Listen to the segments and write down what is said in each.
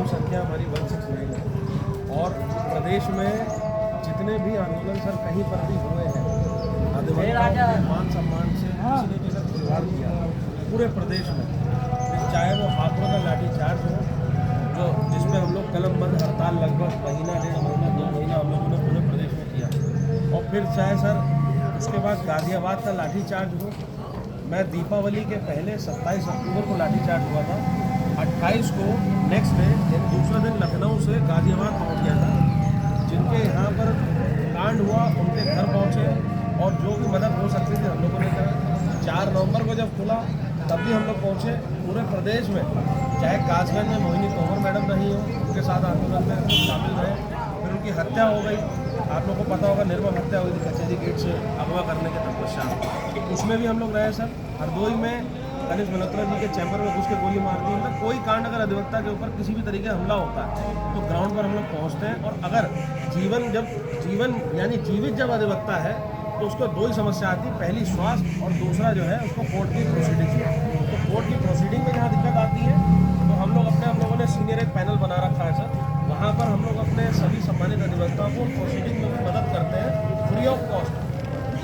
जन्म संख्या हमारी 169 है और प्रदेश में जितने भी आंदोलन सर कहीं पर भी हुए हैं अधिवक्ताओं के मान सम्मान से किसी ने भी सर खिलवाड़ किया पूरे प्रदेश में, चाहे वो हाथों का लाठीचार्ज हो जो जिसमें हम लोग कलमबंद हड़ताल लगभग महीना 1.5 महीना 2 महीना हम लोगों ने पूरे प्रदेश में किया और फिर चाहे सर उसके बाद गाजियाबाद का लाठीचार्ज हो। मैं दीपावली के पहले 27 अक्टूबर को लाठीचार्ज हुआ था, 28 को नेक्स्ट डे यानी दूसरा दिन लखनऊ से गाजियाबाद पहुंच गया था। जिनके यहाँ पर कांड हुआ उनके घर पहुँचे और जो भी मदद हो सकती थी हम लोगों ने करा। 4 नवंबर को जब खुला तब भी हम लोग पहुँचे पूरे प्रदेश में, चाहे कासगंज में मोहिनी तोमर मैडम रही हो उनके साथ आंदोलन में शामिल रहे, फिर उनकी हत्या हो गई। आप लोगों को पता होगा निर्मम हत्या हुई थी कचहरी गेट से अगवा करने के तत्पश्चात, उसमें भी हम लोग रहे सर। हरदोई में कनिष्क मल्होत्रा जी के चैम्बर में घुस के गोली मार दी। मतलब कोई कांड अगर अधिवक्ता के ऊपर किसी भी तरीके हमला होता है तो ग्राउंड पर हम लोग पहुँचते हैं और अगर जीवन यानी जीवित जब अधिवक्ता है तो उसको 2 ही समस्या आती है, पहली स्वास्थ्य और दूसरा जो है उसको कोर्ट की प्रोसीडिंग। तो कोर्ट की प्रोसीडिंग में जहाँ दिक्कत आती है तो हम लोगों ने सीनियर एक पैनल बना रखा है सर, वहाँ पर हम लोग अपने सभी सम्मानित अधिवक्ताओं को प्रोसीडिंग में भी मदद करते हैं फ्री ऑफ कॉस्ट।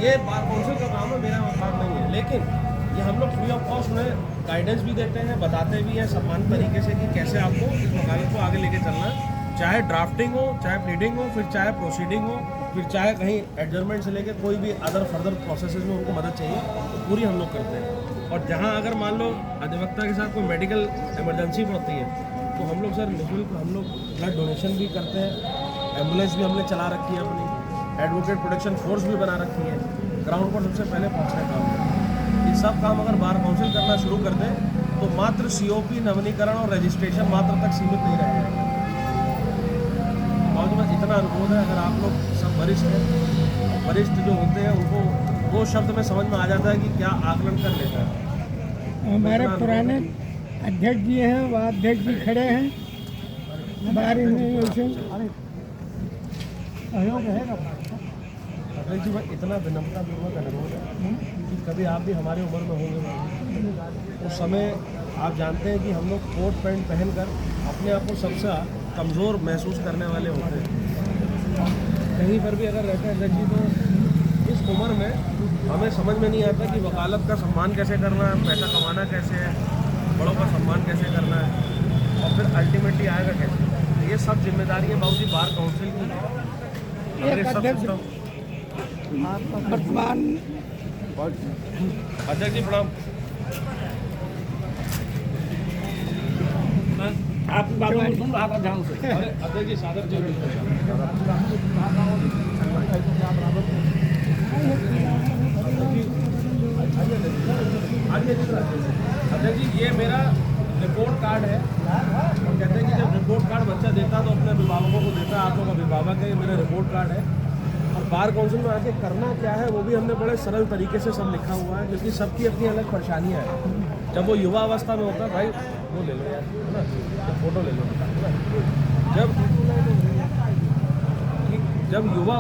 ये बार काउंसिल का काम है, मेरा काम नहीं है, लेकिन ये हम लोग फ्री ऑफ कॉस्ट उन्हें गाइडेंस भी देते हैं, बताते भी हैं सम्मानित तरीके से कि कैसे आपको इस वकालत को आगे लेके चलना है, चाहे ड्राफ्टिंग हो, चाहे प्लीडिंग हो, फिर चाहे प्रोसीडिंग हो, फिर चाहे कहीं एडजर्नमेंट से लेकर कोई भी अदर फर्दर प्रोसेसेस में उनको मदद चाहिए तो पूरी हम लोग करते हैं। और जहाँ अगर मान लो अधिवक्ता के साथ कोई मेडिकल इमरजेंसी पड़ती है तो हम लोग सर निःशुल्क हम लोग ब्लड डोनेशन भी करते हैं, एम्बुलेंस भी हमने चला रखी है अपनी, एडवोकेट प्रोटेक्शन फोर्स भी बना रखी है, ग्राउंड पर सबसे पहले पहुँचने का काम। ये सब काम अगर बार काउंसिल करना शुरू कर दें तो मात्र COP नवीनीकरण और रजिस्ट्रेशन मात्र तक सीमित नहीं रह जाएगा। और में इतना अनुरोध है, अगर आप लोग सब वरिष्ठ जो होते हैं उनको 2 शब्द में समझ में आ जाता है कि क्या आकलन कर लेता है। हमारे पुराने अध्यक्ष जी हैं, वह अध्यक्ष जी खड़े हैं, हमारे सहयोग रहेगा। अध्यक्ष जी भाई इतना विनम्रतापूर्वक अनुरोध है कि कभी आप भी हमारी उम्र में होंगे उस समय आप जानते हैं कि हम लोग कोट पैंट पहनकर अपने आप को सबसे कमज़ोर महसूस करने वाले होते हैं। कहीं पर भी अगर रहते हैं अध्यक्ष जी तो इस उम्र में हमें समझ में नहीं आता कि वकालत का सम्मान कैसे करना है, पैसा कमाना कैसे है, बड़ों का सम्मान कैसे करना है और फिर अल्टीमेटली आएगा कैसे। ये सब जिम्मेदारी है बाबू जी बार काउंसिल की। अगर सब सिस्टम वर्तमान अध्यक्ष जी प्रणाम। आप बाबू सुन रहा था ध्यान से। अरे अध्यक्ष जी सादर जी अध्यक्ष जी ये मेरा रिपोर्ट कार्ड है और कहते हैं कि जब रिपोर्ट कार्ड बच्चा देता तो अपने अभिभावकों को देता, आप लोग अभिभावक है, ये मेरा रिपोर्ट कार्ड है। और बार काउंसिल में आके करना क्या है वो भी हमने बड़े सरल तरीके से सब लिखा हुआ है, क्योंकि सबकी अपनी अलग परेशानियाँ हैं। जब वो युवा अवस्था में होता है भाई वो ले लो यार, है ना, फोटो ले लो, जब युवा